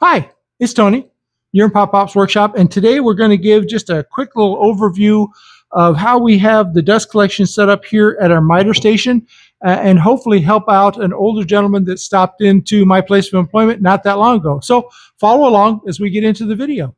Hi, it's Tony. You're in Pop Pop's workshop, and today we're going to give just a quick little overview of how we have the dust collection set up here at our miter station, and hopefully help out an older gentleman that stopped into my place of employment not that long ago. So follow along as we get into the video.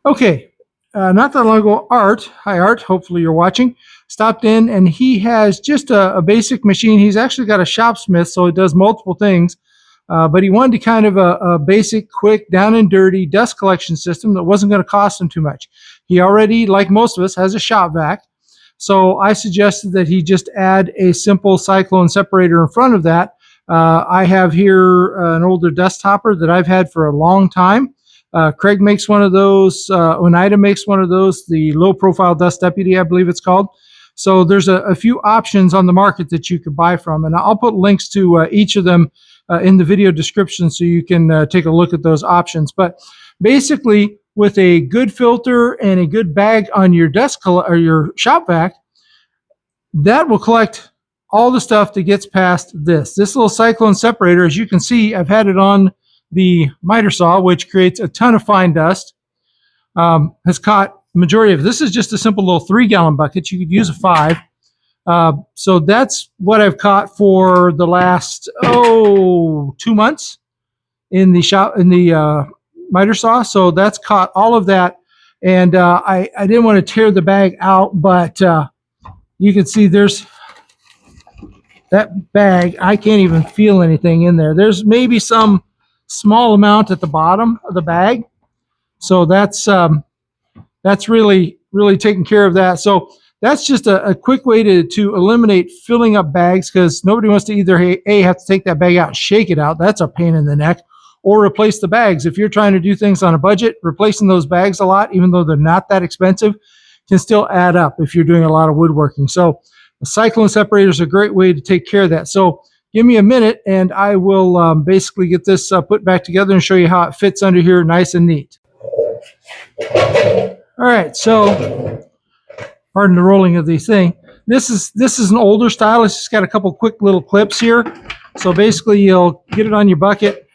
Okay, not that long ago, Art, hi Art, hopefully you're watching, stopped in, and he has just a basic machine. He's actually got a shopsmith, so it does multiple things, but he wanted to kind of a basic, quick, down and dirty dust collection system that wasn't going to cost him too much. He already, like most of us, has a shop vac, so I suggested that he just add a simple cyclone separator in front of that. I have here an older Dustopper that I've had for a long time. Kreg makes one of those, Oneida makes one of those, the low-profile dust deputy, I believe it's called. So there's a few options on the market that you could buy from, and I'll put links to each of them in the video description so you can take a look at those options. But basically, with a good filter and a good bag on your or your shop vac, that will collect all the stuff that gets past this. This little cyclone separator, as you can see, I've had it on the miter saw, which creates a ton of fine dust, has caught the majority of it. This is just a simple little 3-gallon bucket. You could use a 5. So that's what I've caught for the last 2 months in the miter saw. So that's caught all of that, and I didn't want to tear the bag out, but you can see there's that bag. I can't even feel anything in there. There's maybe some small amount at the bottom of the bag, so that's really taking care of that. So that's just a quick way to eliminate filling up bags, because nobody wants to either have to take that bag out and shake it out. That's a pain in the neck, or replace the bags. If you're trying to do things on a budget, replacing those bags a lot, even though they're not that expensive, can still add up if you're doing a lot of woodworking. So the cyclone separator is a great way to take care of that. So give me a minute and I will basically get this put back together and show you how it fits under here nice and neat. All right, so pardon the rolling of the thing. This is an older style. It's just got a couple quick little clips here. So basically you'll get it on your bucket,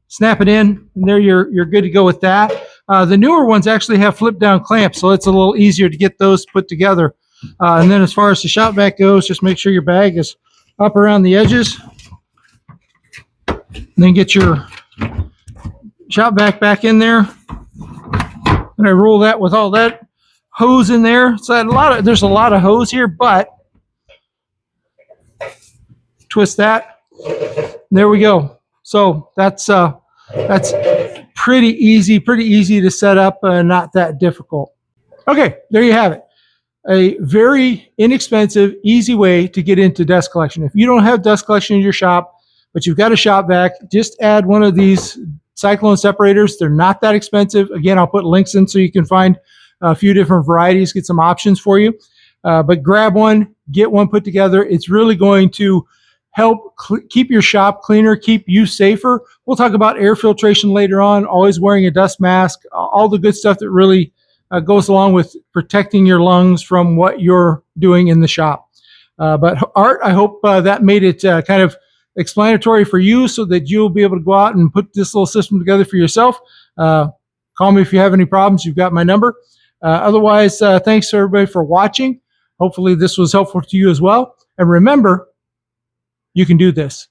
snap it in, and there you're good to go with that. The newer ones actually have flip down clamps, so it's a little easier to get those put together. And then as far as the shop vac goes, just make sure your bag is up around the edges. And then get your shop vac back in there. And I roll that with all that hose in there. So there's a lot of hose here, but twist that. There we go. So that's pretty easy to set up, not that difficult. Okay, there you have it. A very inexpensive, easy way to get into dust collection. If you don't have dust collection in your shop, but you've got a shop vac, just add one of these cyclone separators. They're not that expensive. Again, I'll put links in so you can find a few different varieties, get some options for you. But grab one, get one put together. It's really going to help keep your shop cleaner, keep you safer. We'll talk about air filtration later on, always wearing a dust mask, all the good stuff that really goes along with protecting your lungs from what you're doing in the shop. But Art, I hope that made it kind of explanatory for you so that you'll be able to go out and put this little system together for yourself. Call me if you have any problems. You've got my number. Otherwise, thanks to everybody for watching. Hopefully this was helpful to you as well. And remember, you can do this.